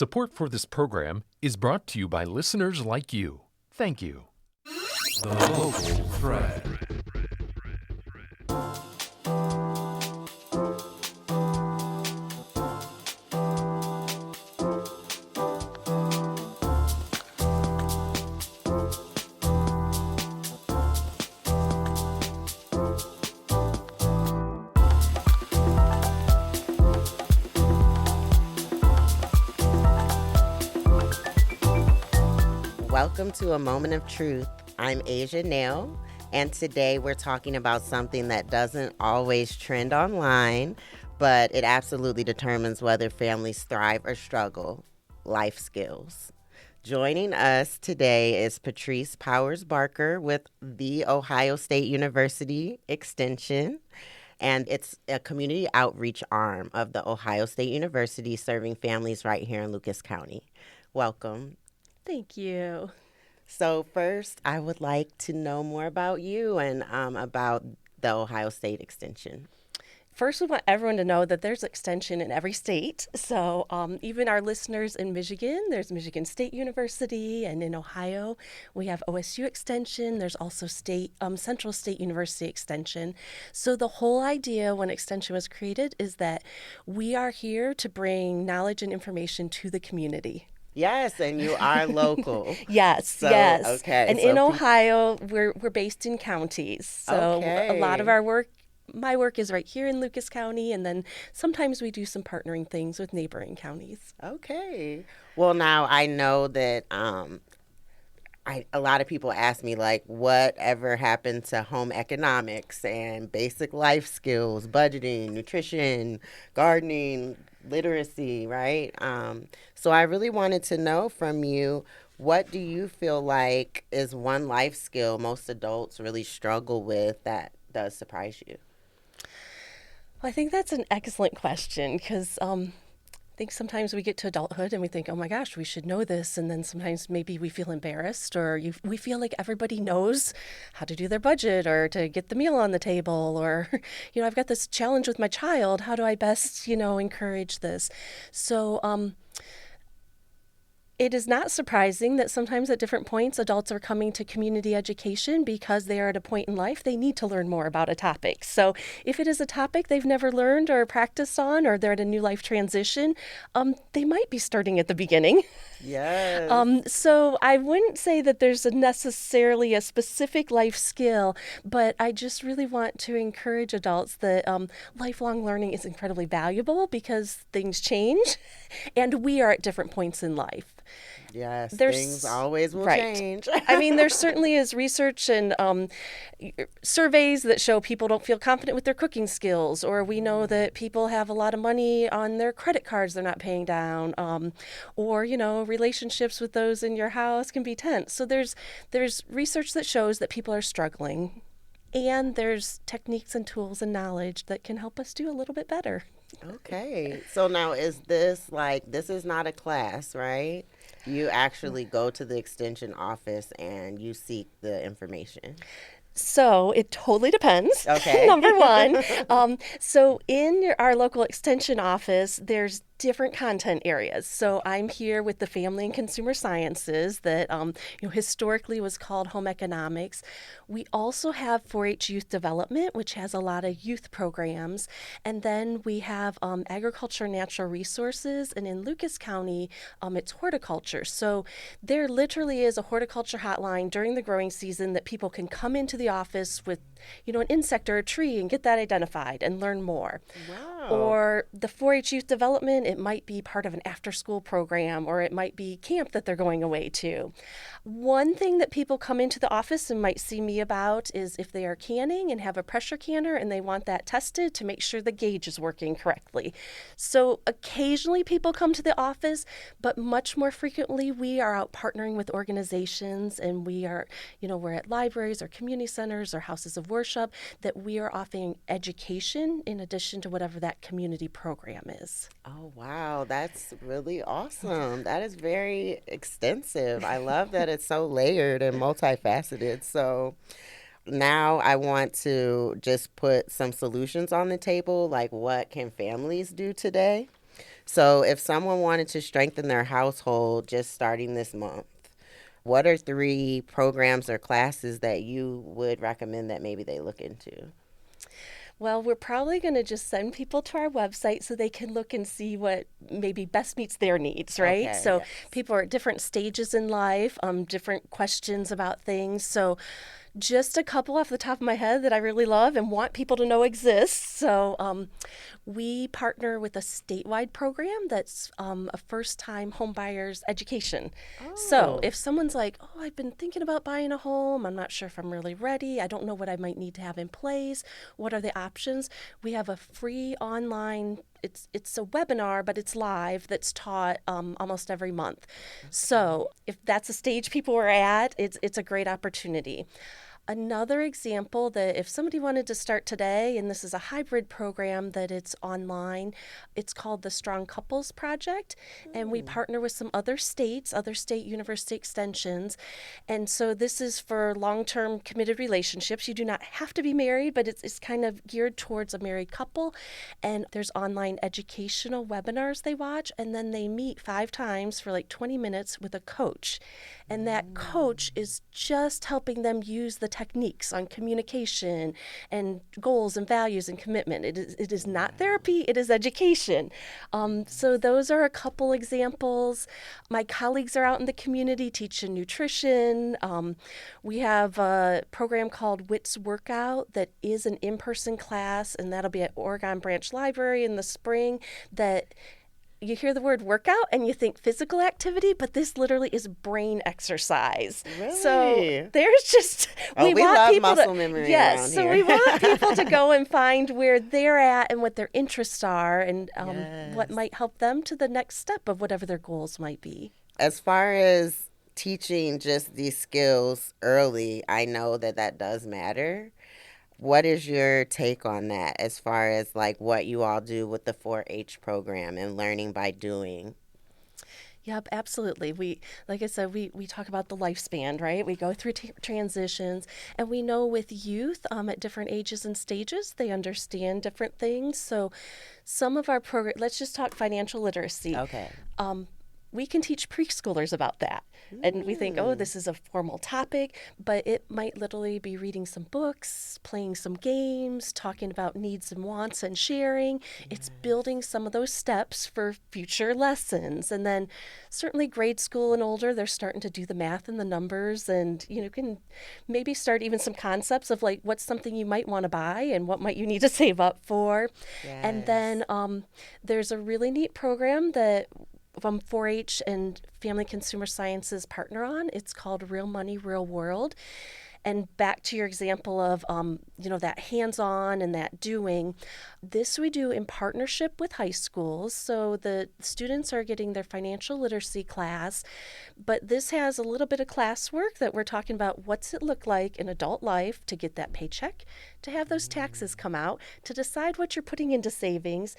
Support for this program is brought to you by listeners like you. Thank you. The Local Thread. Welcome to A Moment of Truth. I'm Asia Nail, and today we're talking about something that doesn't always trend online, but it absolutely determines whether families thrive or struggle: life skills. Joining us today is Patrice Powers Barker with the Ohio State University Extension, and it's a community outreach arm of the Ohio State University serving families right here in Lucas County. Welcome. Thank you. So first, I would like to know more about you and about the Ohio State Extension. First, we want everyone to know that there's extension in every state. So even our listeners in Michigan, there's Michigan State University, and in Ohio, we have OSU Extension. There's also Central State University Extension. So the whole idea when Extension was created is that we are here to bring knowledge and information to the community. Yes, and you are local. Yes. Okay. And in Ohio, we're based in counties. So a lot of our work, my work is right here in Lucas County, and then sometimes we do some partnering things with neighboring counties. Okay. Well, now I know that a lot of people ask me, like, whatever happened to home economics and basic life skills, budgeting, nutrition, gardening, literacy, right? So I really wanted to know from you, what do you feel like is one life skill most adults really struggle with that does surprise you? Well, I think that's an excellent question because I think sometimes we get to adulthood and we think, oh my gosh, we should know this. And then sometimes maybe we feel embarrassed or we feel like everybody knows how to do their budget or to get the meal on the table or, I've got this challenge with my child. How do I best, encourage this? So, it is not surprising that sometimes at different points, adults are coming to community education because they are at a point in life they need to learn more about a topic. So if it is a topic they've never learned or practiced on, or they're at a new life transition, they might be starting at the beginning. Yes. So I wouldn't say that there's necessarily a specific life skill, but I just really want to encourage adults that lifelong learning is incredibly valuable because things change and we are at different points in life. Yes, things always will change. I mean, there certainly is research and surveys that show people don't feel confident with their cooking skills, or we know that people have a lot of money on their credit cards they're not paying down, or, relationships with those in your house can be tense. So there's research that shows that people are struggling, and there's techniques and tools and knowledge that can help us do a little bit better. Okay. So now this is not a class, right? You actually go to the extension office and you seek the information. So it totally depends. Okay. Number one. So in our local extension office, there's different content areas. So I'm here with the Family and Consumer Sciences that historically was called Home Economics. We also have 4-H Youth Development, which has a lot of youth programs. And then we have Agriculture and Natural Resources. And in Lucas County, it's horticulture. So there literally is a horticulture hotline during the growing season that people can come into the office with, an insect or a tree and get that identified and learn more. Wow. Or the 4-H Youth Development, it might be part of an after-school program, or it might be camp that they're going away to. One thing that people come into the office and might see me about is if they are canning and have a pressure canner and they want that tested to make sure the gauge is working correctly. So occasionally people come to the office, but much more frequently we are out partnering with organizations, and we are, we're at libraries or community centers or houses of worship that we are offering education in addition to whatever that community program is. Oh, wow. That's really awesome. That is very extensive. I love that it's so layered and multifaceted. So now I want to just put some solutions on the table, like what can families do today? So, if someone wanted to strengthen their household just starting this month, what are 3 programs or classes that you would recommend that maybe they look into? Well, we're probably going to just send people to our website so they can look and see what maybe best meets their needs, right? Okay, So yes. people are at different stages in life, different questions about things. So just a couple off the top of my head that I really love and want people to know exist. So we partner with a statewide program that's a first-time homebuyers education. So Oh, if someone's like, oh, I've been thinking about buying a home, I'm not sure if I'm really ready, I don't know what I might need to have in place, what are the options? We have a free online, it's a webinar, but it's live, that's taught almost every month. So if that's a stage people are at, it's a great opportunity. Another example that if somebody wanted to start today, and this is a hybrid program that it's online, it's called the Strong Couples Project. And we partner with some other states, other state university extensions. And so this is for long term committed relationships. You do not have to be married, but it's kind of geared towards a married couple. And there's online educational webinars they watch, and then they meet 5 times for like 20 minutes with a coach. And that coach is just helping them use the techniques on communication and goals and values and commitment. It is not therapy, it is education. So those are a couple examples. My colleagues are out in the community teaching nutrition. We have a program called WITS Workout that is an in-person class, and that'll be at Oregon Branch Library in the spring. That you hear the word workout and you think physical activity, but this literally is brain exercise. So really? there's just Oh, we want love people muscle to memory yes, around so here. we want people to go and find where they're at and what their interests are, and what Yes. might help them to the next step of whatever their goals might be. As far as teaching just these skills early, I know that that does matter. What is your take on that as far as like what you all do with the 4-H program and learning by doing? Yep, absolutely. Like I said, we talk about the lifespan, right? We go through transitions, and we know with youth at different ages and stages, they understand different things. So, some of our program, let's just talk financial literacy. Okay. We can teach preschoolers about that. And we think, oh, this is a formal topic, but it might literally be reading some books, playing some games, talking about needs and wants and sharing. It's building some of those steps for future lessons. And then certainly grade school and older, they're starting to do the math and the numbers, and can maybe start even some concepts of like what's something you might want to buy and what might you need to save up for. And Yes. then there's a really neat program that 4-H and Family Consumer Sciences partner on. It's called Real Money, Real World. And back to your example of, that hands-on and that doing, this we do in partnership with high schools. So the students are getting their financial literacy class, but this has a little bit of classwork that we're talking about what's it look like in adult life to get that paycheck, to have those taxes come out, to decide what you're putting into savings.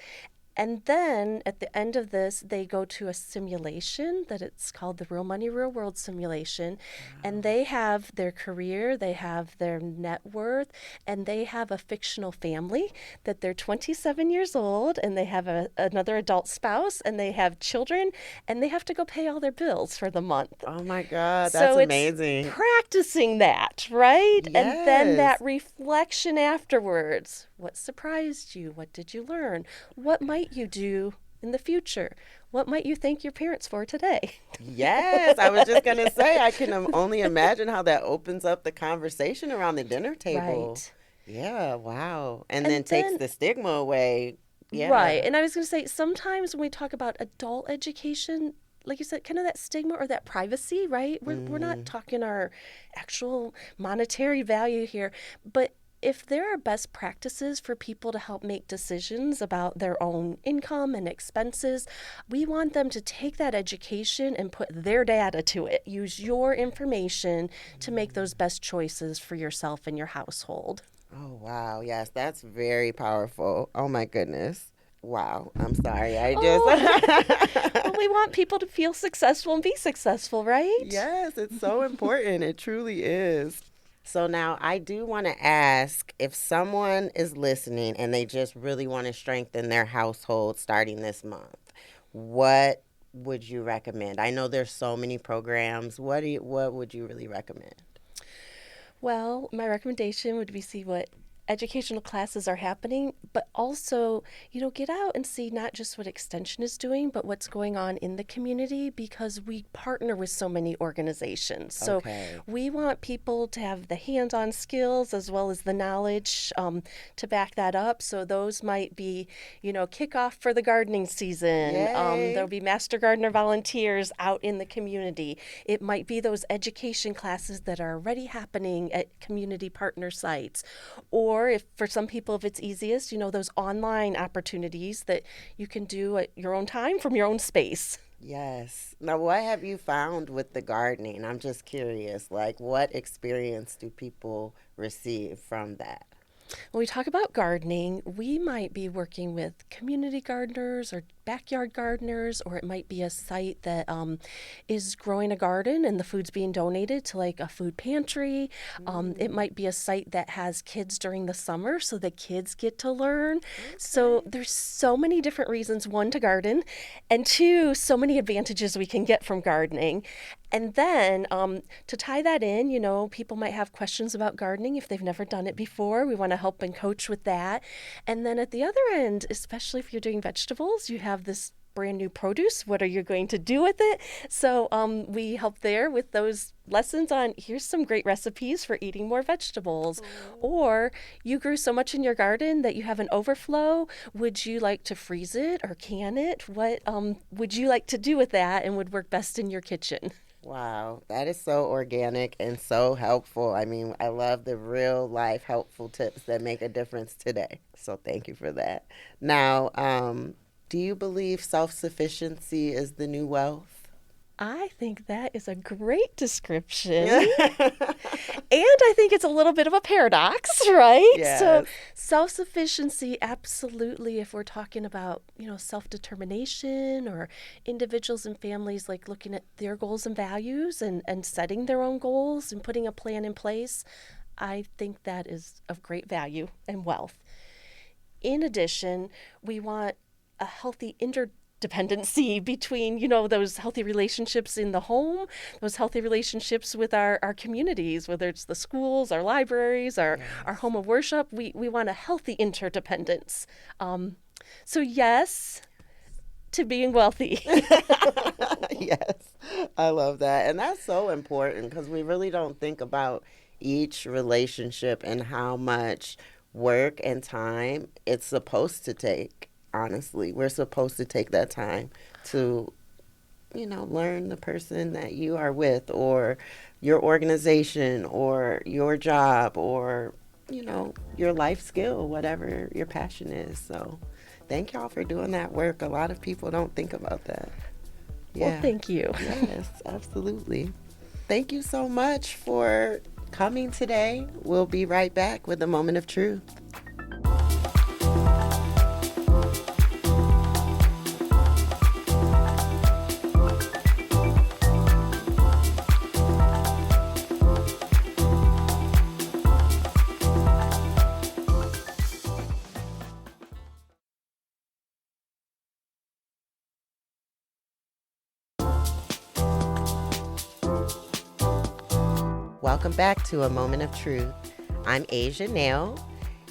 And then at the end of this, they go to a simulation that it's called the Real Money, Real World simulation. And they have their career, they have their net worth, and they have a fictional family that they're 27 years old, and they have another adult spouse, and they have children, and they have to go pay all their bills for the month. Oh my God, that's So it's amazing. practicing that, right? And then Yes. that reflection afterwards. What surprised you? What did you learn? What might you do in the future? What might you thank your parents for today? Yes, I was just gonna say I can only imagine how that opens up the conversation around the dinner table. Right. Yeah, wow. And then And takes then, the stigma away. Yeah. right. And I was going to say, sometimes when we talk about adult education, like you said, kind of that stigma or that privacy, right? We're not talking our actual monetary value here, but if there are best practices for people to help make decisions about their own income and expenses, we want them to take that education and put their data to it. Use your information to make those best choices for yourself and your household. Oh, wow. Yes, that's very powerful. Oh my goodness. Wow. I'm sorry. I just Well, we want people to feel successful and be successful, right? Yes, it's so important. It truly is. So now I do want to ask if someone is listening and they just really want to strengthen their household starting this month, what would you recommend? I know there's so many programs. What would you really recommend? Well, my recommendation would be see what educational classes are happening, but also, get out and see not just what Extension is doing, but what's going on in the community because we partner with so many organizations. So Okay. we want people to have the hands on skills as well as the knowledge to back that up. So those might be, kickoff for the gardening season. There'll Yay. be Master Gardener volunteers out in the community. It might be those education classes that are already happening at community partner sites. Or if for some people, if it's easiest, those online opportunities that you can do at your own time from your own space. Yes. Now, what have you found with the gardening? I'm just curious. Like, what experience do people receive from that? When we talk about gardening, we might be working with community gardeners or backyard gardeners, or it might be a site that is growing a garden and the food's being donated to like a food pantry. It might be a site that has kids during the summer so the kids get to learn. So there's so many different reasons, one, to garden, and two, so many advantages we can get from gardening. And then to tie that in, people might have questions about gardening if they've never done it before. We want to help and coach with that. And then at the other end, especially if you're doing vegetables, you have this brand new produce. What are you going to do with it? So we help there with those lessons on here's some great recipes for eating more vegetables. Or you grew so much in your garden that you have an overflow. Would you like to freeze it or can it? What would you like to do with that and would work best in your kitchen? Wow, that is so organic and so helpful. I mean, I love the real life helpful tips that make a difference today. So thank you for that. Now, do you believe self-sufficiency is the new wealth? I think that is a great description. And I think it's a little bit of a paradox, right? So Yes. self-sufficiency, absolutely, if we're talking about, self-determination or individuals and families like looking at their goals and values and setting their own goals and putting a plan in place, I think that is of great value and wealth. In addition, we want a healthy interdependency between, those healthy relationships in the home, those healthy relationships with our communities, whether it's the schools, our libraries, our home of worship. We want a healthy interdependence. So yes, to being wealthy. Yes, I love that. And that's so important because we really don't think about each relationship and how much work and time it's supposed to take. Honestly, we're supposed to take that time to, learn the person that you are with or your organization or your job or, your life skill, whatever your passion is. So thank y'all for doing that work. A lot of people don't think about that. Well, Yeah. thank you. Yes, absolutely. Thank you so much for coming today. We'll be right back with a moment of truth. Welcome back to A Moment of Truth. I'm Asia Nail,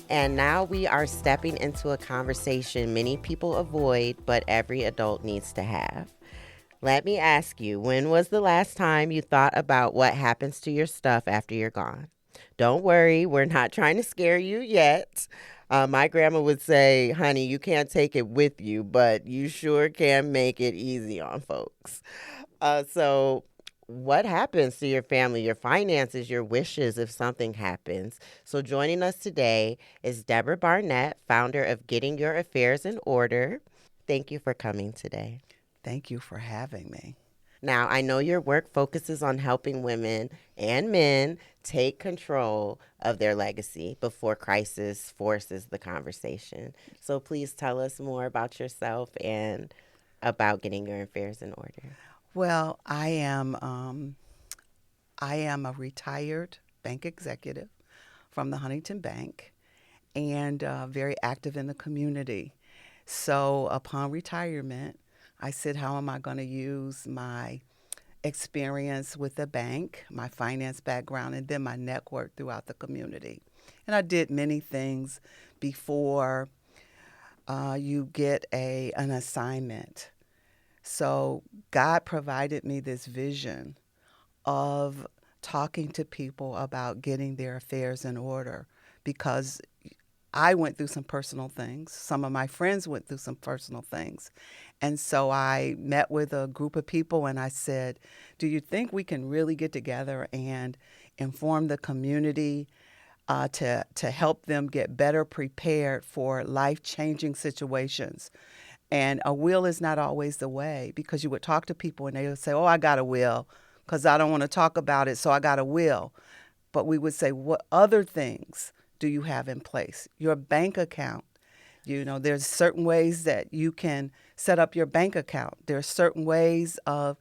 and now we are stepping into a conversation many people avoid, but every adult needs to have. Let me ask you, when was the last time you thought about what happens to your stuff after you're gone? Don't worry, we're not trying to scare you yet. My grandma would say, honey, you can't take it with you, but you sure can make it easy on folks. So, what happens to your family, your finances, your wishes if something happens? So, joining us today is Deborah Barnett, founder of Getting Your Affairs in Order. Thank you for coming today. Thank you for having me. Now, I know your work focuses on helping women and men take control of their legacy before crisis forces the conversation. So please tell us more about yourself and about getting your affairs in order. Well, I am a retired bank executive from the Huntington Bank and very active in the community. So upon retirement, I said, how am I going to use my experience with the bank, my finance background, and then my network throughout the community? And I did many things before you get an assignment. So God provided me this vision of talking to people about getting their affairs in order, because I went through some personal things. Some of my friends went through some personal things. And so I met with a group of people and I said, do you think we can really get together and inform the community to help them get better prepared for life-changing situations? And a will is not always the way, because you would talk to people and they would say, oh, I got a will because I don't want to talk about it, so I got a will. But we would say, what other things do you have in place? Your bank account. You know, there's certain ways that you can set up your bank account. There's certain ways of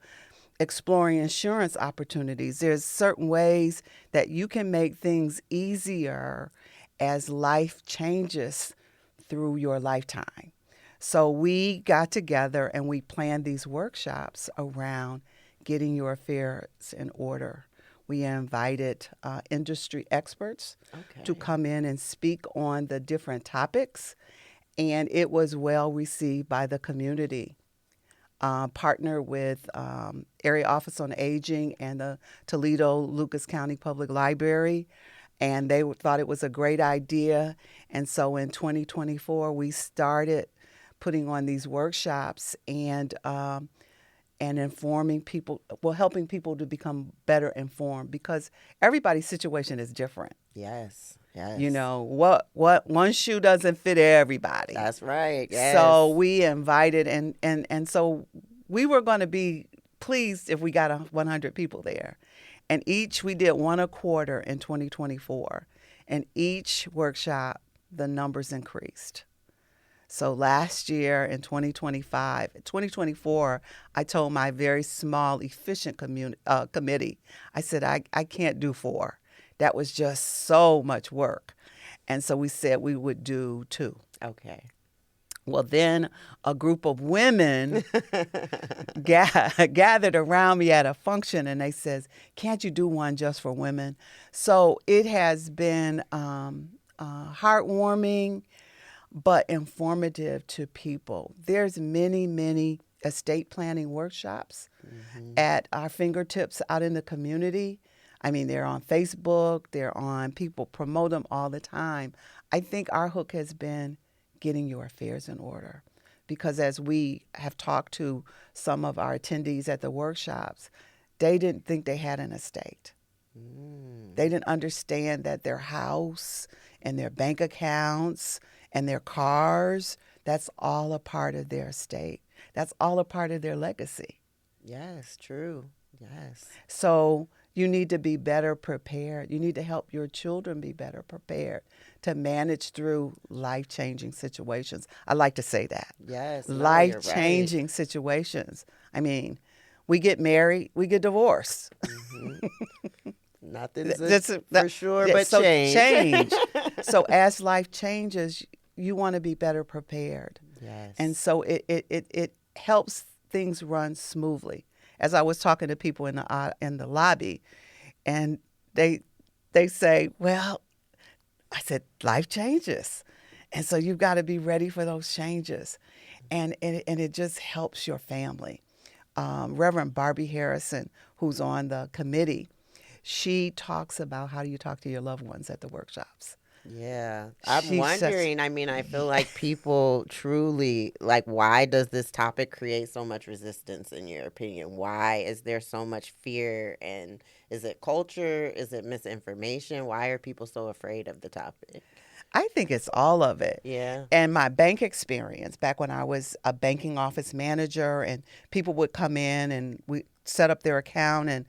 exploring insurance opportunities. There's certain ways that you can make things easier as life changes through your lifetime. So we got together and we planned these workshops around getting your affairs in order. We invited industry experts to come in and speak on the different topics, and it was well received by the community. Partnered with Area Office on Aging and the Toledo Lucas County Public Library, and they thought it was a great idea. And so in 2024, we started putting on these workshops and informing people, well, helping people to become better informed, because everybody's situation is different. Yes. Yes. You know, what one shoe doesn't fit everybody. That's right. Yes. So we invited, and so we were going to be pleased if we got 100 people there. And we did one a quarter in 2024. And each workshop, the numbers increased. So last year in 2024, I told my very small, efficient committee, I said, I can't do 4. That was just so much work. And so we said we would do 2. Okay. Well, then a group of women gathered around me at a function, and they says, can't you do one just for women? So it has been heartwarming, but informative to people. There's many estate planning workshops at our fingertips out in the community. I mean, they're on Facebook, people promote them all the time. I think our hook has been getting your affairs in order, because as we have talked to some of our attendees at the workshops, they didn't think they had an estate. They didn't understand that their house and their bank accounts and their cars, that's all a part of their estate. That's all a part of their legacy. Yes, true. Yes. So you need to be better prepared. You need to help your children be better prepared to manage through life-changing situations. I like to say that. Yes. No, Life-changing situations. I mean, we get married, we get divorced. Nothing's for sure but so change. So as life changes, you want to be better prepared. Yes. And so it helps things run smoothly. As I was talking to people in the lobby, and they say, well, I said, life changes. And so you've got to be ready for those changes. And it just helps your family. Reverend Barbie Harrison, who's on the committee, she talks about how do you talk to your loved ones at the workshops. Yeah. I'm wondering, I feel like people truly, why does this topic create so much resistance in your opinion? Why is there so much fear? And is it culture? Is it misinformation? Why are people so afraid of the topic? I think it's all of it. Yeah. And my bank experience, back when I was a banking office manager, and people would come in and we set up their account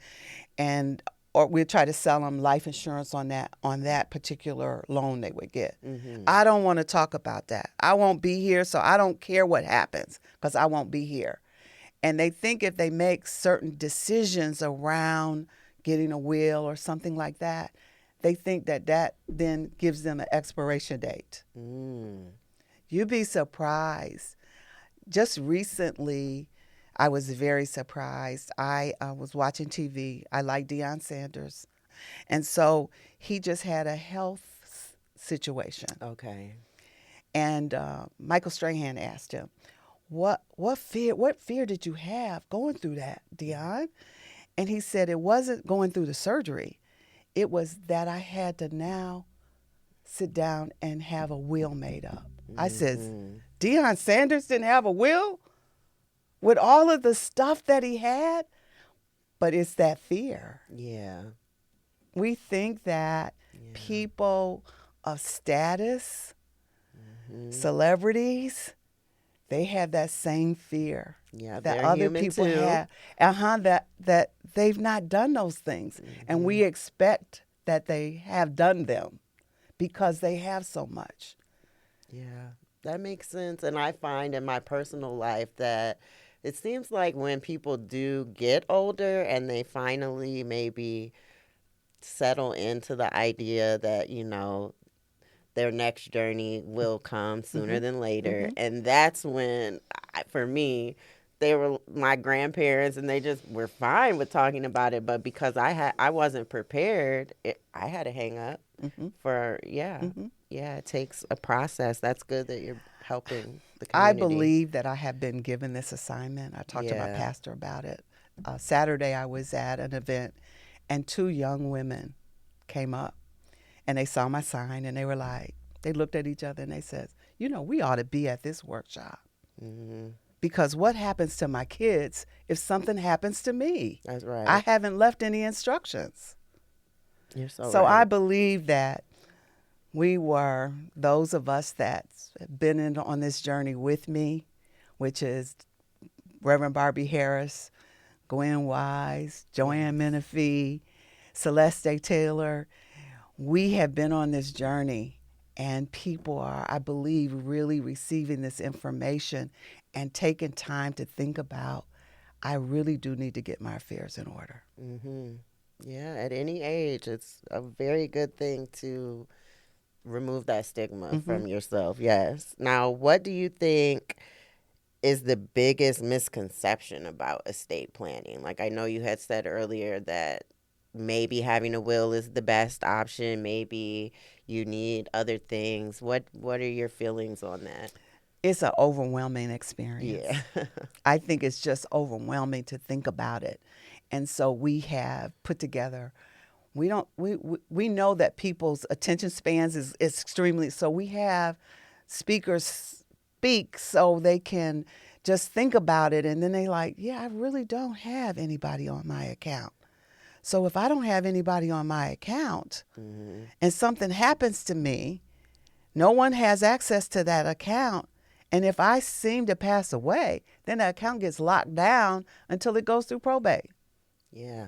or we'd try to sell them life insurance on that particular loan they would get. I don't want to talk about that. I won't be here, so I don't care what happens because I won't be here. And they think if they make certain decisions around getting a will or something like that, they think that then gives them an expiration date. You'd be surprised. Just recently, I was very surprised. I was watching TV. I like Deion Sanders. And so he just had a health situation. Okay. And Michael Strahan asked him, what fear did you have going through that, Deion? And he said it wasn't going through the surgery. It was that I had to now sit down and have a will made up. I says, Deion Sanders didn't have a will with all of the stuff that he had? But it's that fear. Yeah. We think that people of status, celebrities, they have that same fear. Yeah, that they're other human people too. have. That they've not done those things. And we expect that they have done them because they have so much. Yeah, that makes sense. And I find in my personal life that it seems like when people do get older and they finally maybe settle into the idea that, their next journey will come sooner than later. And that's when, for me, they were my grandparents and they just were fine with talking about it. But because I wasn't prepared, I had to hang up for, yeah, it takes a process. That's good that you're helping the community. I believe that I have been given this assignment. I talked to my Yeah. pastor about it. Saturday, I was at an event, and 2 young women came up, and they saw my sign, and they were like, they looked at each other, and they said, we ought to be at this workshop. Because what happens to my kids if something happens to me? That's right. I haven't left any instructions. You're so So right. I believe that we were, those of us that have been on this journey with me, which is Reverend Barbie Harris, Gwen Wise, Joanne Menifee, Celeste Taylor. We have been on this journey, and people are, I believe, really receiving this information and taking time to think about, I really do need to get my affairs in order. Yeah, at any age, it's a very good thing to remove that stigma from yourself. Yes. Now, what do you think is the biggest misconception about estate planning? Like, I know you had said earlier that maybe having a will is the best option. Maybe you need other things. What are your feelings on that? It's an overwhelming experience. Yeah. I think it's just overwhelming to think about it. And so we have put together, we know that people's attention spans is extremely, so we have speakers speak so they can just think about it, and then they like, yeah, I really don't have anybody on my account. So if I don't have anybody on my account and something happens to me, no one has access to that account. And if I seem to pass away, then the account gets locked down until it goes through probate. Yeah.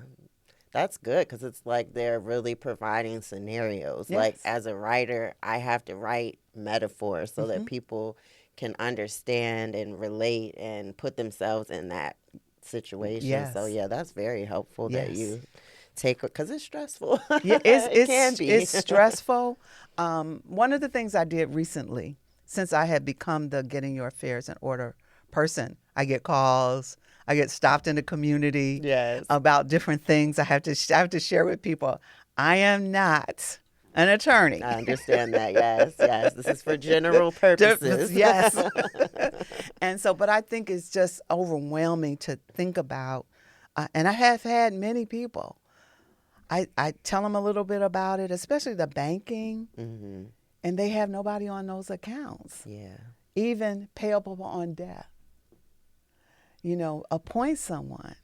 That's good because it's like they're really providing scenarios. Yes. Like as a writer, I have to write metaphors so that people can understand and relate and put themselves in that situation. Yes. So yeah, that's very helpful that Yes. you take, because it's stressful. Yeah, It can be. It's stressful. One of the things I did recently, since I had become the getting your affairs in order person, I get calls, I get stopped in the community Yes. about different things I have to share with people. I am not an attorney. I understand that. Yes, yes. This is for general purposes. Yes. And so, but I think it's just overwhelming to think about. And I have had many people. I tell them a little bit about it, especially the banking, and they have nobody on those accounts. Yeah. Even payable on death. Appoint someone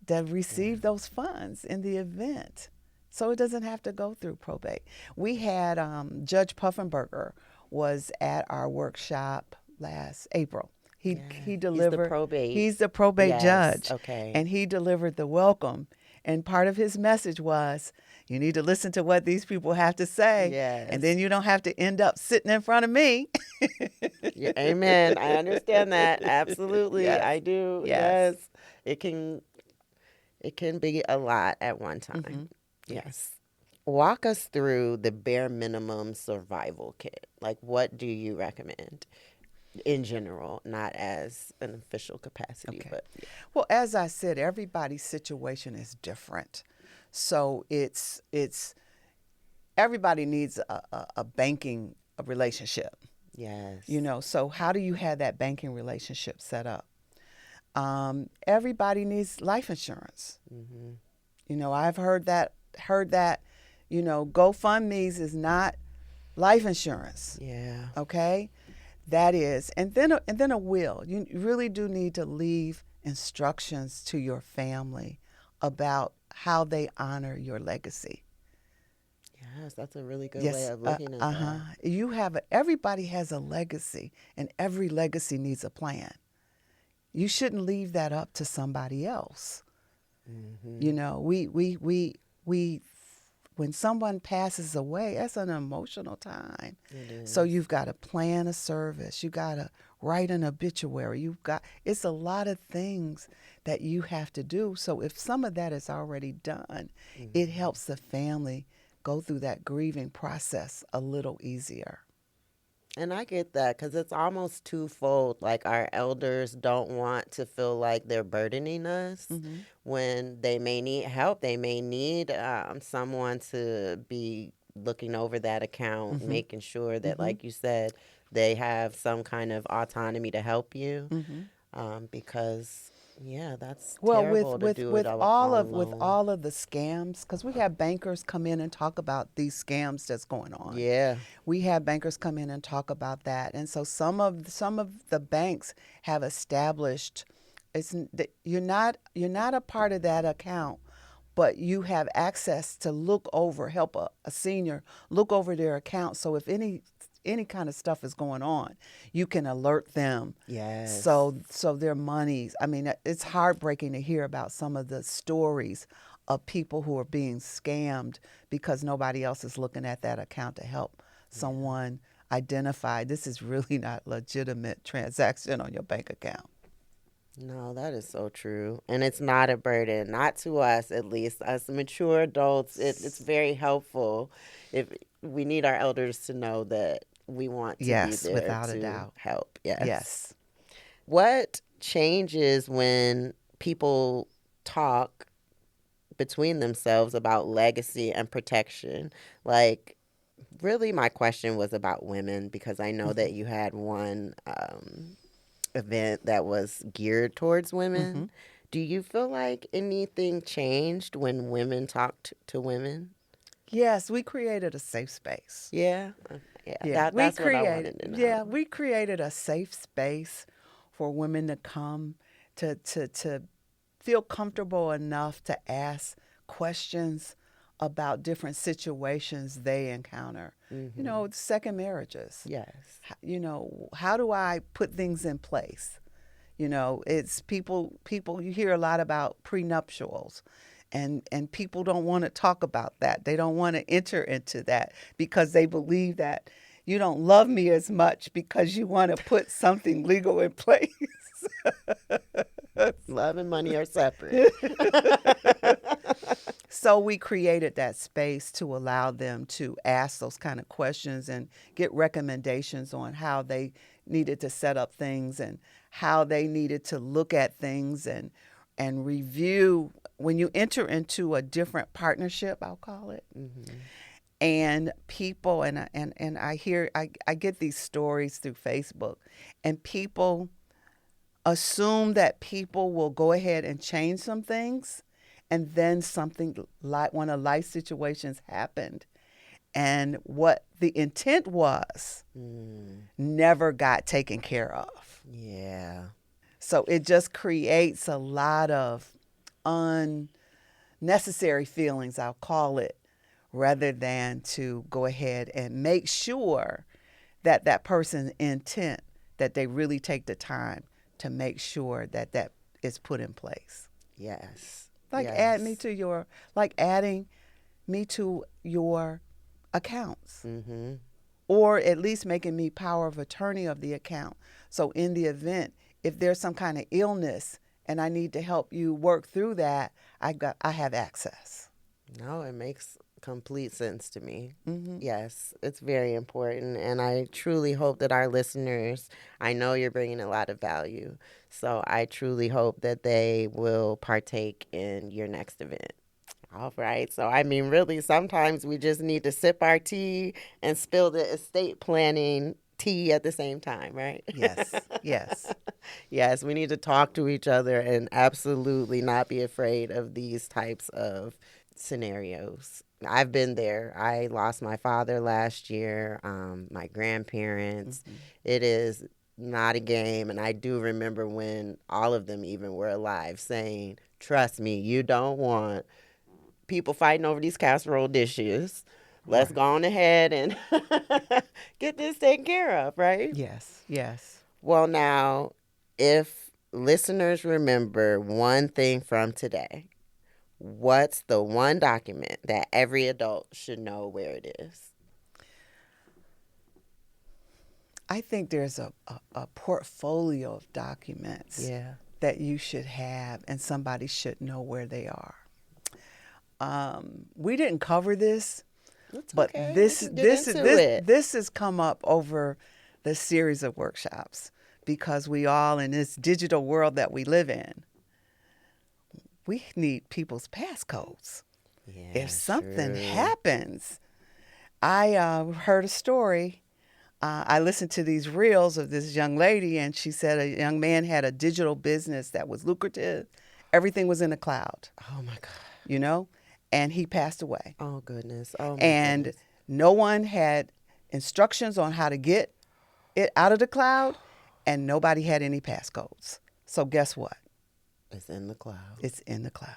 that receive those funds in the event, so it doesn't have to go through probate. We had Judge Puffenberger was at our workshop last April. He delivered. He's the probate Yes, judge. okay. And he delivered the welcome. And part of his message was, you need to listen to what these people have to say. Yes. And then you don't have to end up sitting in front of me. Yeah, amen. I understand that. Absolutely. Yes. I do. Yes. Yes. It can be a lot at one time. Yes. Walk us through the bare minimum survival kit. Like, what do you recommend? in general, not as an official capacity, Okay. but Well, as I said, everybody's situation is different. So it's everybody needs a banking relationship. yes. So how do you have that banking relationship set up? Everybody needs life insurance. I've heard that, GoFundMe's is not life insurance. Yeah. Okay, that is, and then a will. You really do need to leave instructions to your family about how they honor your legacy. Yes, that's a really good way Yes, of looking at that. everybody has a legacy, and every legacy needs a plan. You shouldn't leave that up to somebody else. We when someone passes away, that's an emotional time. It So is. you've got to plan a service. You got to write an obituary. It's a lot of things that you have to do. So if some of that is already done, it helps the family go through that grieving process a little easier. And I get that because it's almost twofold. Like our elders don't want to feel like they're burdening us when they may need help. They may need someone to be looking over that account, making sure that, like you said, they have some kind of autonomy to help you. Because, yeah, that's Well, terrible to do it all with alone. all of the scams, because we have bankers come in and talk about these scams that's going on. Yeah. We have bankers come in and talk about that, and so some of the banks have established you're not a part of that account, but you have access to help a senior look over their account. So if any kind of stuff is going on, you can alert them. Yes. So their monies. I mean, it's heartbreaking to hear about some of the stories of people who are being scammed because nobody else is looking at that account to help someone identify this is really not legitimate transaction on your bank account. No, that is so true. And it's not a burden, not to us at least, us mature adults. It's very helpful if we need our elders to know that we want to be Yes, there without a to doubt. help. Yes. Yes. What changes when people talk between themselves about legacy and protection? Like, really, my question was about women because I know that you had one event that was geared towards women. Do you feel like anything changed when women talked to women? Yes, we created a safe space. Yeah. Yeah, Yeah, that's what I wanted to know. we created a safe space for women to come to feel comfortable enough to ask questions about different situations they encounter. Second marriages. Yes. How do I put things in place? It's people you hear a lot about prenuptials, and people don't want to talk about that. They don't want to enter into that because they believe that you don't love me as much because you want to put something legal in place. Love and money are separate. So we created that space to allow them to ask those kind of questions and get recommendations on how they needed to set up things and how they needed to look at things and review when you enter into a different partnership, I'll call it. And people and I get these stories through Facebook, and people assume that people will go ahead and change some things, and then something like one of life situations happened, and what the intent was never got taken care of. Yeah. So it just creates a lot of unnecessary feelings, I'll call it, rather than to go ahead and make sure that that person's intent, that they really take the time to make sure that that is put in place. Yes. Like yes. Adding me to your accounts. Mm-hmm. Or at least making me power of attorney of the account. So in the event, if there's some kind of illness and I need to help you work through that, I have access. No, it makes complete sense to me. Mm-hmm. Yes, it's very important. And I truly hope that our listeners, I know you're bringing a lot of value. So I truly hope that they will partake in your next event. All right. So, I mean, really, sometimes we just need to sip our tea and spill the estate planning tea at the same time, right? Yes, yes. Yes, we need to talk to each other and absolutely not be afraid of these types of scenarios. I've been there. I lost my father last year, my grandparents. Mm-hmm. It is not a game. And I do remember when all of them even were alive saying, trust me, you don't want people fighting over these casserole dishes. Let's Right. go on ahead and get this taken care of, right? Yes, yes. Well, now, if listeners remember one thing from today, what's the one document that every adult should know where it is? I think there's a portfolio of documents Yeah. that you should have, and somebody should know where they are. We didn't cover this, That's but okay. this We can get this into this it. this has come up over the series of workshops because we all in this digital world that we live in, we need people's passcodes. Yeah, If something true. happens, I heard a story. I listened to these reels of this young lady, and she said a young man had a digital business that was lucrative. Everything was in the cloud, Oh my God. you know, and he passed away. Oh goodness. Oh my And goodness. no one had instructions on how to get it out of the cloud, and nobody had any passcodes. So guess what? It's in the cloud. It's in the cloud.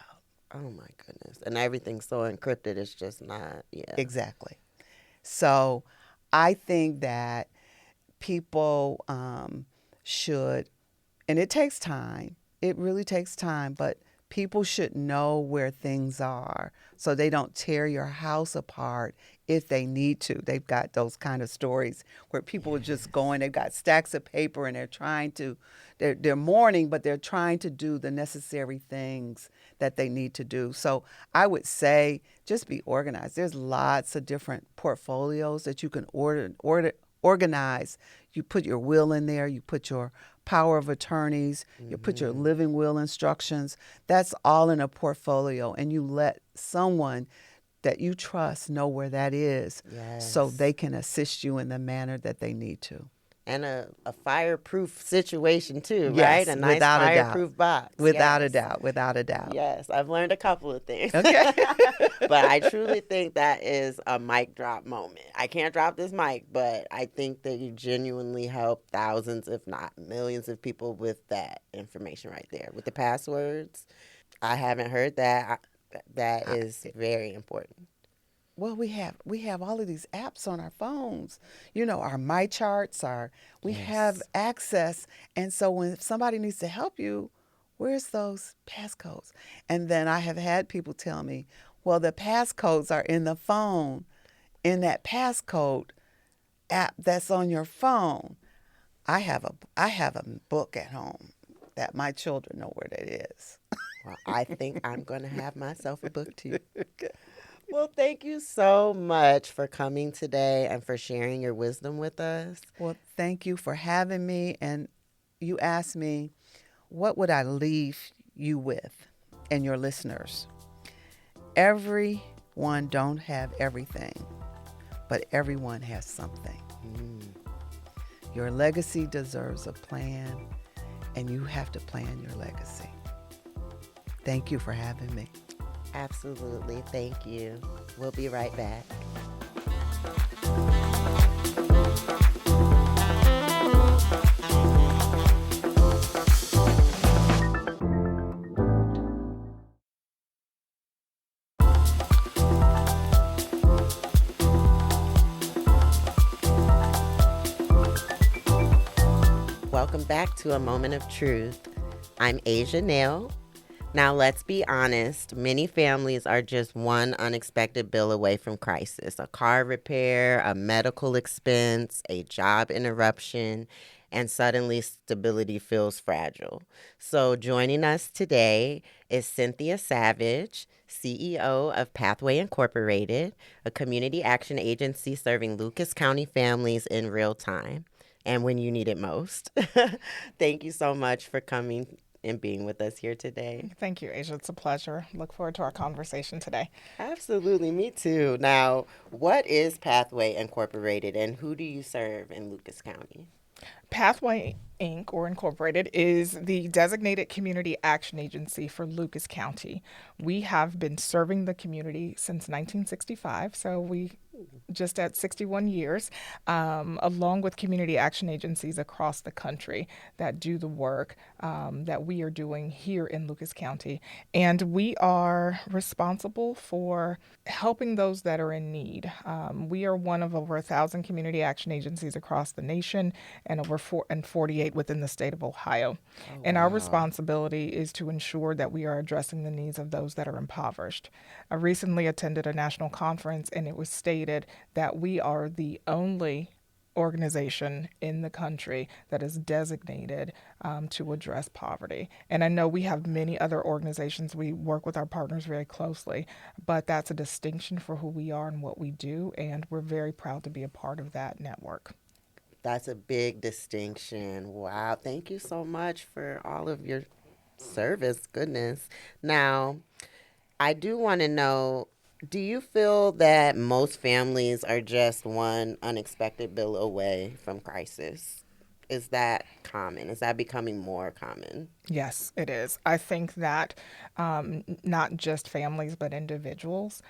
Oh my goodness. And everything's so encrypted, it's just not, yeah. Exactly. So I think that people should, and it takes time. It really takes time, but people should know where things are so they don't tear your house apart if they need to. They've got those kind of stories where people are just going, they've got stacks of paper and they're trying to, they're mourning, but they're trying to do the necessary things that they need to do. So I would say just be organized. There's lots of different portfolios that you can organize. You put your will in there, you put your power of attorneys, you put your living will instructions. That's all in a portfolio, and you let someone that you trust know where that is so Yes. they can assist you in the manner that they need to. And a fireproof situation too, Yes, right? A nice without a doubt. fireproof box. Without a Yes. doubt, without a doubt. Yes, I've learned a couple of things. Okay. But I truly think that is a mic drop moment. I can't drop this mic, but I think that you genuinely help thousands, if not millions of people with that information right there. With the passwords, I haven't heard that. That is very important. Well, we have all of these apps on our phones. You know, our My Charts, we have access. And so when somebody needs to help you, where's those passcodes? And then I have had people tell me, well, the passcodes are in the phone, in that passcode app that's on your phone. I have a book at home that my children know where that is. Well, I think I'm going to have myself a book too. Well, thank you so much for coming today and for sharing your wisdom with us. Well, thank you for having me. And you asked me, what would I leave you with and your listeners? Everyone don't have everything, but everyone has something. Your legacy deserves a plan, and you have to plan your legacy. Thank you for having me. Absolutely. Thank you. We'll be right back. Welcome back to A Moment of Truth. I'm Asia Nail. Now, let's be honest, many families are just one unexpected bill away from crisis. A car repair, a medical expense, a job interruption, and suddenly stability feels fragile. So, joining us today is Cynthia Savage, CEO of Pathway Incorporated, a community action agency serving Lucas County families in real time and when you need it most. Thank you so much for coming and being with us here today. Thank you, Asia. It's a pleasure. Look forward to our conversation today. Absolutely, me too. Now, what is Pathway Incorporated and who do you serve in Lucas County? Pathway Inc. or Incorporated is the designated community action agency for Lucas County. We have been serving the community since 1965, so we just at 61 years, along with community action agencies across the country that do the work that we are doing here in Lucas County. And we are responsible for helping those that are in need. We are one of over 1,000 community action agencies across the nation and over 48 within the state of Ohio. And our responsibility is to ensure that we are addressing the needs of those that are impoverished. I recently attended a national conference and it was stated that we are the only organization in the country that is designated to address poverty. And I know we have many other organizations. We work with our partners very closely, but that's a distinction for who we are and what we do. And we're very proud to be a part of that network. That's a big distinction. Wow. Thank you so much for all of your service. Goodness. Now, I do want to know, do you feel that most families are just one unexpected bill away from crisis? Is that common? Is that becoming more common? Yes, it is. I think that not just families, but individuals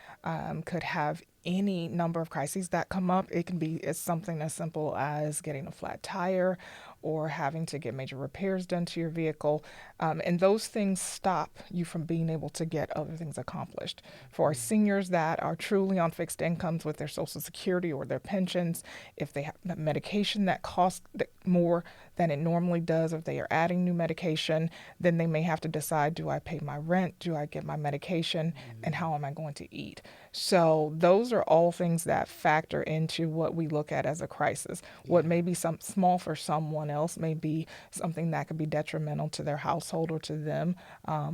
could have any number of crises that come up. It can be something as simple as getting a flat tire or having to get major repairs done to your vehicle. And those things stop you from being able to get other things accomplished. For our seniors that are truly on fixed incomes with their Social Security or their pensions, if they have medication that costs more than it normally does, if they are adding new medication, then they may have to decide, do I pay my rent? Do I get my medication? And how am I going to eat? So those are all things that factor into what we look at as a crisis. What may be some small for someone else may be something that could be detrimental to their household or to them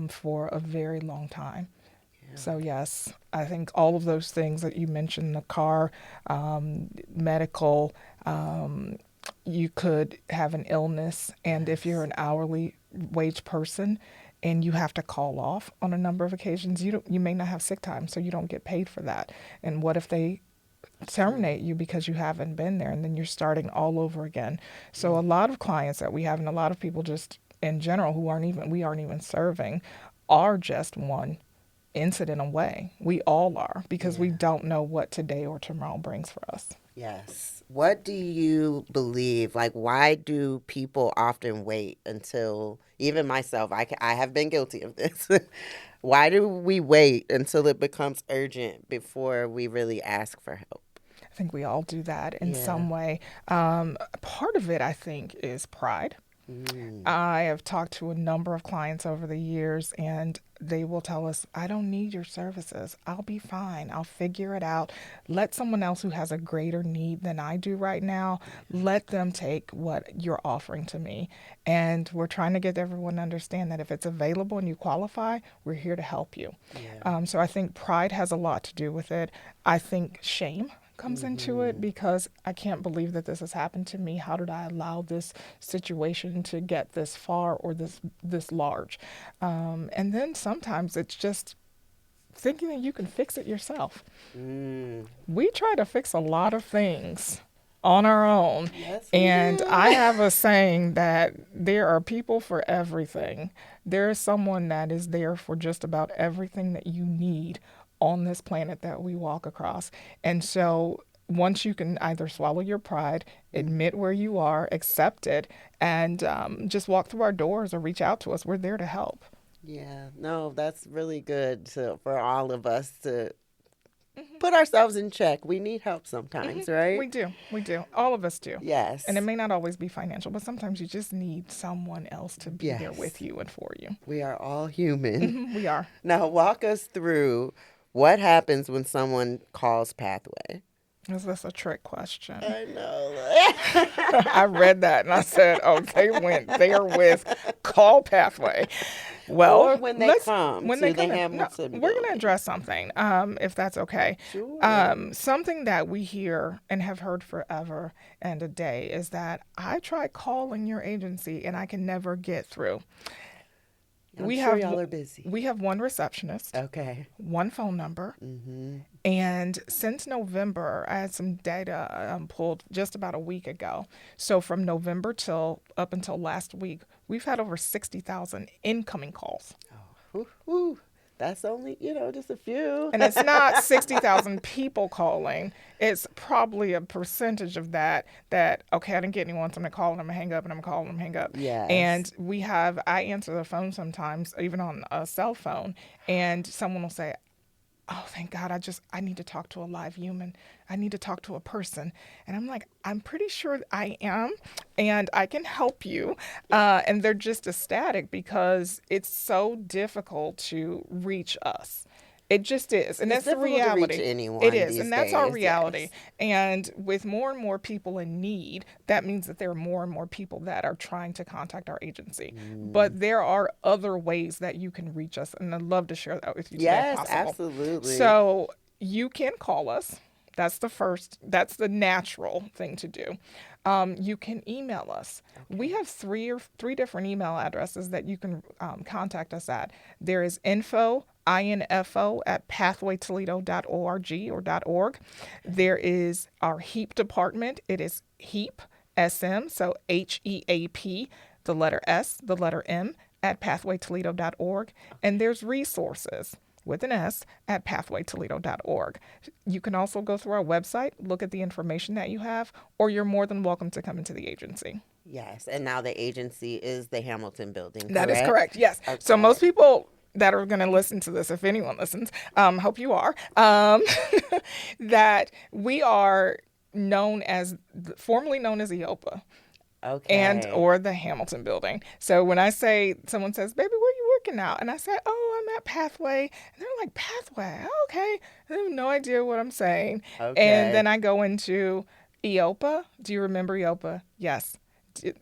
for a very long time. So yes, I think all of those things that you mentioned, the car, medical, you could have an illness, and if you're an hourly wage person and you have to call off on a number of occasions, you may not have sick time, so you don't get paid for that. And what if they terminate you because you haven't been there, and then you're starting all over again? So a lot of clients that we have, and a lot of people just in general who we aren't even serving, are just one incident away. We all are, because we don't know what today or tomorrow brings for us. Yes. What do you believe? Like, why do people often wait until, even myself, I have been guilty of this. Why do we wait until it becomes urgent before we really ask for help? I think we all do that in some way. Part of it, I think, is pride. I have talked to a number of clients over the years, and they will tell us, I don't need your services. I'll be fine. I'll figure it out. Let someone else who has a greater need than I do right now, let them take what you're offering to me. And we're trying to get everyone to understand that if it's available and you qualify, we're here to help you. So I think pride has a lot to do with it. I think shame comes into it, because I can't believe that this has happened to me. How did I allow this situation to get this far or this large? And then sometimes it's just thinking that you can fix it yourself. We try to fix a lot of things on our own. Yes, and I have a saying that there are people for everything. There is someone that is there for just about everything that you need on this planet that we walk across. And so once you can either swallow your pride, admit where you are, accept it, and just walk through our doors or reach out to us, we're there to help. Yeah, no, that's really good for all of us to put ourselves in check. We need help sometimes, right? We do. All of us do. Yes. And it may not always be financial, but sometimes you just need someone else to be there with you and for you. We are all human. We are. Now, walk us through what happens when someone calls Pathway. Is this a trick question? I know. I read that and I said, oh, they went there with call pathway. Well, Or when they come when to they the come in, no, Hamilton we're going to building. address something, if that's okay. Sure. Something that we hear and have heard forever and a day is that I try calling your agency and I can never get through. I'm sure y'all are busy. We have one receptionist, Okay. one phone number, and since November, I had some data pulled just about a week ago. So from November till up until last week, we've had over 60,000 incoming calls. Whew, whew. That's only, just a few. And it's not 60,000 people calling. It's probably a percentage of that, okay, I didn't get anyone, so I'm going to call and I'm going to hang up and I'm going to call and I'm going to hang up. Yes. And I answer the phone sometimes, even on a cell phone, and someone will say, oh, thank God, I need to talk to a live human. I need to talk to a person. And I'm like, I'm pretty sure I am, and I can help you. And they're just ecstatic because it's so difficult to reach us. It just is. And It's that's the difficult to reach reality. anyone It is. these And that's our days, reality. yes. And with more and more people in need, that means that there are more and more people that are trying to contact our agency. But there are other ways that you can reach us. And I'd love to share that with you today if Yes, possible. absolutely. So you can call us. That's that's the natural thing to do. You can email us. We have three different email addresses that you can contact us at. There is info at pathwaytoledo.org or .org. There is our HEAP department. It is HEAP, SM, so HEAP, the letter S, the letter M, at pathwaytoledo.org. And there's resources with an S at pathwaytoledo.org. You can also go through our website, look at the information that you have, or you're more than welcome to come into the agency. Yes, and now the agency is the Hamilton building, That is correct, yes. Okay. So most people that are going to listen to this, if anyone listens, hope you are, that we are formerly known as EOPA. Okay. And or the Hamilton building. So when someone says, baby, where are you working now? And I say, oh, I'm at Pathway. And they're like, Pathway? Oh, okay. I have no idea what I'm saying. Okay. And then I go into EOPA. Do you remember EOPA? Yes.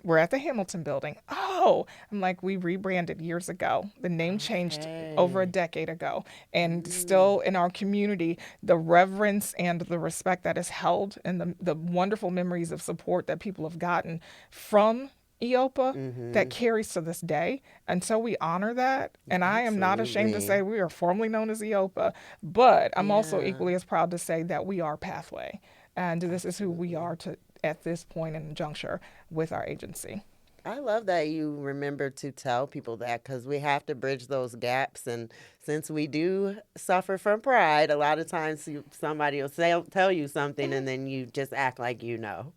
We're at the Hamilton building. Oh, I'm like, we rebranded years ago. The name changed over a decade ago. And still in our community, the reverence and the respect that is held and the wonderful memories of support that people have gotten from EOPA that carries to this day. And so we honor that. And I am not ashamed to say we are formerly known as EOPA, but I'm also equally as proud to say that we are Pathway. And this is who we are at this point in the juncture with our agency. I love that you remember to tell people that, because we have to bridge those gaps. And since we do suffer from pride, a lot of times somebody will tell you something and then you just act like you know.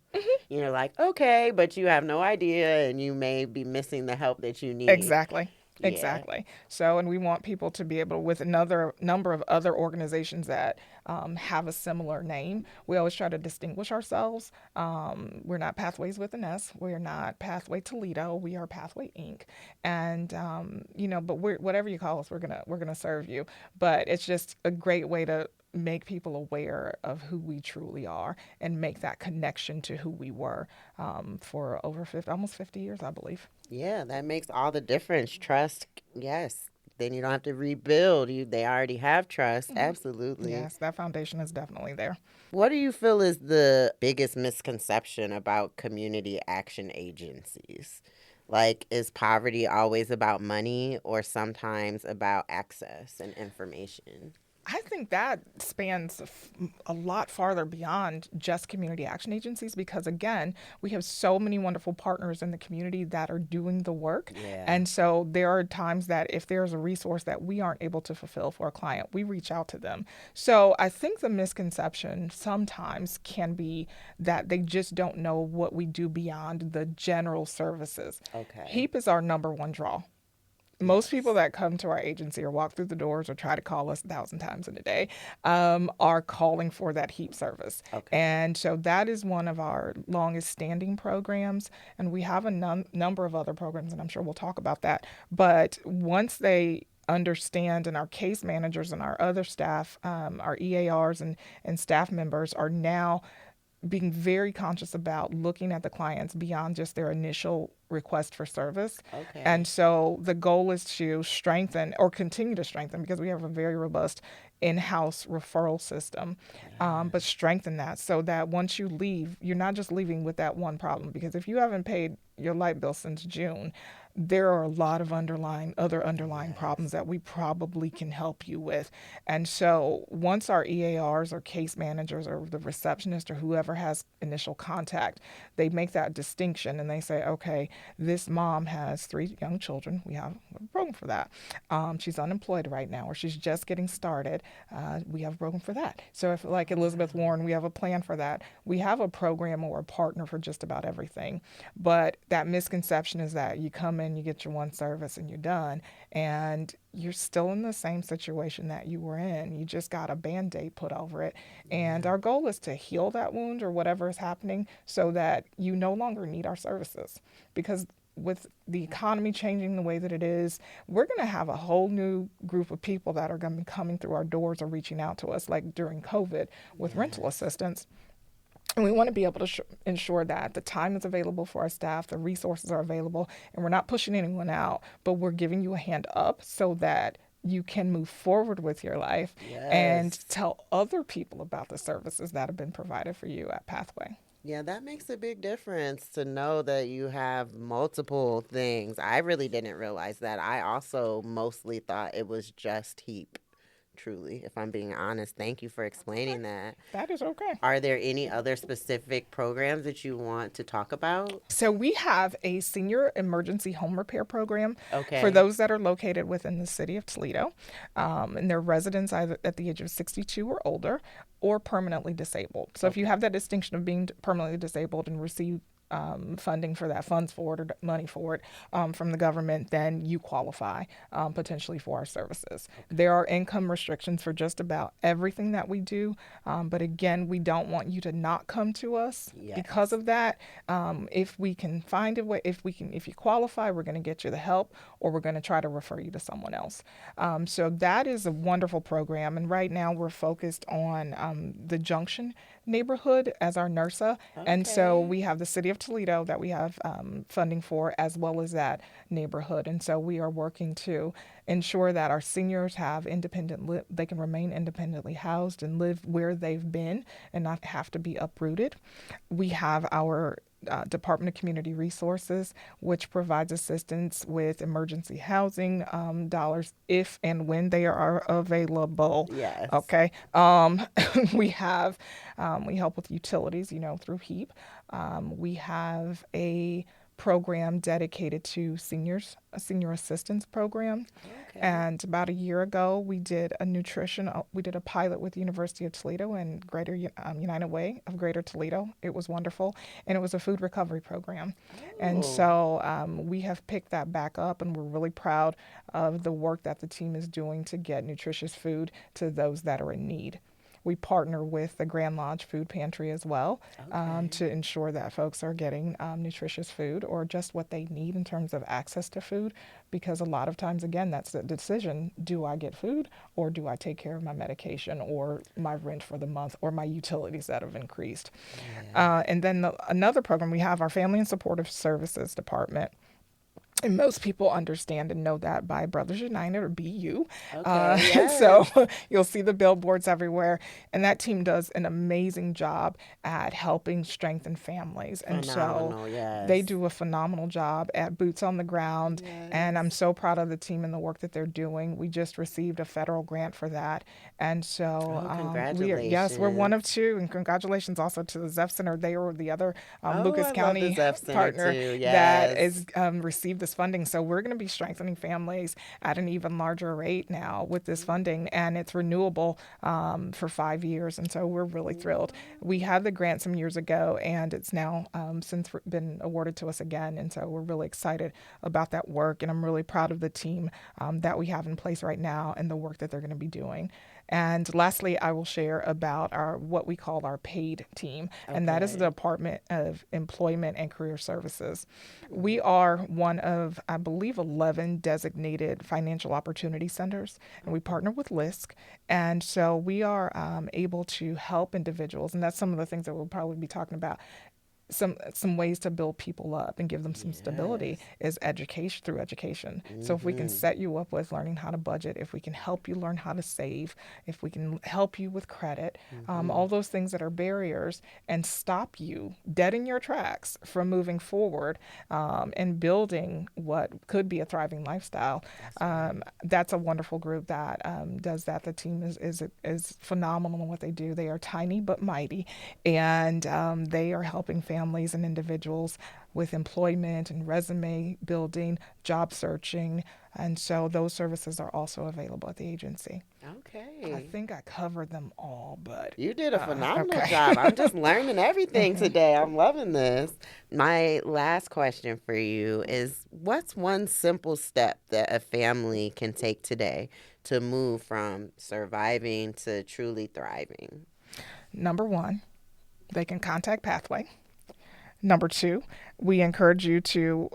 You're like, okay, but you have no idea and you may be missing the help that you need. Exactly. Yeah. Exactly. So, and we want people to be able, with another number of other organizations that have a similar name, we always try to distinguish ourselves. We're not Pathways with an S. We're not Pathway Toledo. We are Pathway Inc. And but whatever you call us, we're gonna serve you. But it's just a great way to make people aware of who we truly are and make that connection to who we were for over almost 50 years, I believe. Yeah, that makes all the difference. Trust, yes. Then you don't have to rebuild. They already have trust. Absolutely. Yes, that foundation is definitely there. What do you feel is the biggest misconception about community action agencies? Like, is poverty always about money or sometimes about access and information? I think that spans a lot farther beyond just community action agencies because, again, we have so many wonderful partners in the community that are doing the work. Yeah. And so there are times that if there's a resource that we aren't able to fulfill for a client, we reach out to them. So I think the misconception sometimes can be that they just don't know what we do beyond the general services. Okay. HEAP is our number one draw. Most people that come to our agency or walk through the doors or try to call us 1,000 times in a day are calling for that HEAP service. Okay. And so that is one of our longest standing programs. And we have a number of other programs, and I'm sure we'll talk about that. But once they understand, and our case managers and our other staff, our EARs and staff members are now being very conscious about looking at the clients beyond just their initial request for service. Okay. And so the goal is to strengthen or continue to strengthen, because we have a very robust in-house referral system, but strengthen that so that once you leave, you're not just leaving with that one problem. Because if you haven't paid your light bill since June, there are a lot of other underlying problems that we probably can help you with. And so once our EARs or case managers or the receptionist or whoever has initial contact, they make that distinction and they say, okay, this mom has 3 young children. We have a program for that. She's unemployed right now, or she's just getting started. We have a program for that. So if, like Elizabeth Warren, we have a plan for that. We have a program or a partner for just about everything. But that misconception is that you come in, you get your one service and you're done, and you're still in the same situation that you were in. You just got a Band-Aid put over it. And our goal is to heal that wound or whatever is happening so that you no longer need our services. Because with the economy changing the way that it is, we're going to have a whole new group of people that are going to be coming through our doors or reaching out to us, like during COVID with rental assistance. And we want to be able to ensure that the time is available for our staff, the resources are available, and we're not pushing anyone out, but we're giving you a hand up so that you can move forward with your life and tell other people about the services that have been provided for you at Pathway. Yeah, that makes a big difference to know that you have multiple things. I really didn't realize that. I also mostly thought it was just HEAP. Truly, if I'm being honest. Thank you for explaining that. That is okay. Are there any other specific programs that you want to talk about? So we have a senior emergency home repair program Okay. for those that are located within the city of Toledo, and they're residents either at the age of 62 or older or permanently disabled. So if you have that distinction of being permanently disabled and receive funding for that, funds for it or money for it from the government, then you qualify potentially for our services. There are income restrictions for just about everything that we do, but again, we don't want you to not come to us because of that. If we can find a way, if you qualify, we're going to get you the help, or we're going to try to refer you to someone else. So that is a wonderful program, and right now we're focused on the Junction neighborhood as our NERSA, and so we have the city of Toledo that we have funding for, as well as that neighborhood. And so we are working to ensure that our seniors have they can remain independently housed and live where they've been and not have to be uprooted. We have our Department of Community Resources, which provides assistance with emergency housing dollars if and when they are available. Yes. Okay. We help with utilities, through HEAP. We have a program dedicated to seniors, a senior assistance program. Okay. And about a year ago, we did a pilot with the University of Toledo and Greater United Way of Greater Toledo. It was wonderful. And it was a food recovery program. And so we have picked that back up, and we're really proud of the work that the team is doing to get nutritious food to those that are in need. We partner with the Grand Lodge Food Pantry as well to ensure that folks are getting nutritious food or just what they need in terms of access to food, because a lot of times, again, that's the decision. Do I get food, or do I take care of my medication or my rent for the month or my utilities that have increased? And then another program, we have our Family and Supportive Services Department. And most people understand and know that by Brothers United, or BU. And so you'll see the billboards everywhere. And that team does an amazing job at helping strengthen families. And so they do a phenomenal job at boots on the ground. Yes. And I'm so proud of the team and the work that they're doing. We just received a federal grant for that. And so congratulations. we're one of two. And congratulations also to the Zeph Center. They were the other Lucas County partner that is received this funding. So we're going to be strengthening families at an even larger rate now with this funding, and it's renewable for 5 years. And so we're really thrilled. We had the grant some years ago, and it's now since been awarded to us again. And so we're really excited about that work, and I'm really proud of the team that we have in place right now and the work that they're going to be doing. And lastly, I will share about what we call our PAID team, and that is the Department of Employment and Career Services. We are one of of, I believe, 11 designated financial opportunity centers, and we partner with LISC. And so we are able to help individuals, and that's some of the things that we'll probably be talking about. Some ways to build people up and give them some stability is education through education. So if we can set you up with learning how to budget, if we can help you learn how to save, if we can help you with credit, all those things that are barriers and stop you dead in your tracks from moving forward and building what could be a thriving lifestyle. That's a wonderful group that does that. The team is phenomenal in what they do. They are tiny but mighty, and they are helping families and individuals with employment and resume building, job searching, and so those services are also available at the agency. Okay. I think I covered them all, but You did a phenomenal okay. job. I'm just learning everything today. I'm loving this. My last question for you is, what's one simple step that a family can take today to move from surviving to truly thriving? Number one, they can contact Pathway. Number two, we encourage you to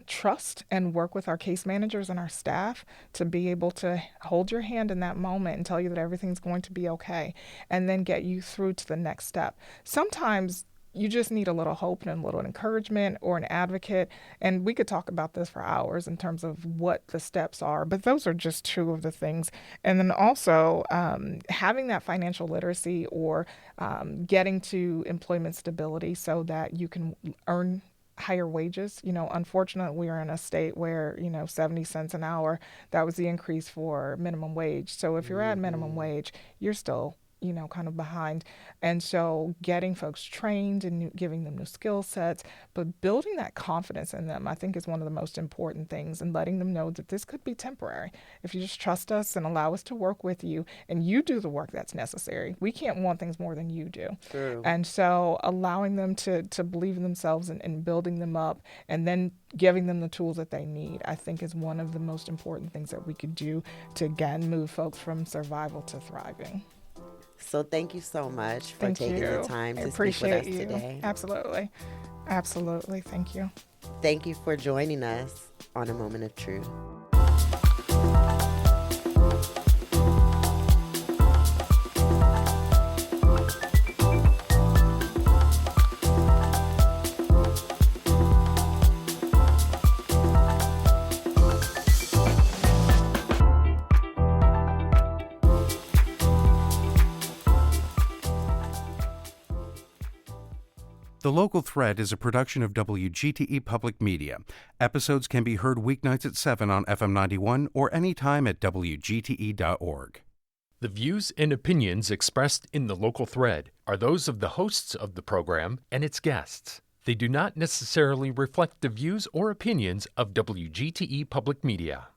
trust and work with our case managers and our staff to be able to hold your hand in that moment and tell you that everything's going to be okay, and then get you through to the next step. Sometimes you just need a little hope and a little encouragement or an advocate. And we could talk about this for hours in terms of what the steps are, but those are just two of the things. And then also having that financial literacy or getting to employment stability so that you can earn higher wages. Unfortunately, we are in a state where, 70 cents an hour, that was the increase for minimum wage. So if you're at minimum wage, you're still kind of behind. And so getting folks trained and giving them new skill sets, but building that confidence in them, I think is one of the most important things, and letting them know that this could be temporary. If you just trust us and allow us to work with you and you do the work that's necessary, we can't want things more than you do. True. And so allowing them to believe in themselves and building them up and then giving them the tools that they need, I think is one of the most important things that we could do to, again, move folks from survival to thriving. So thank you so much for Thank taking you. the time I to appreciate speak with us today. Absolutely. Absolutely. Thank you. Thank you for joining us on A Moment of Truth. The Local Thread is a production of WGTE Public Media. Episodes can be heard weeknights at 7 on FM 91 or anytime at WGTE.org. The views and opinions expressed in The Local Thread are those of the hosts of the program and its guests. They do not necessarily reflect the views or opinions of WGTE Public Media.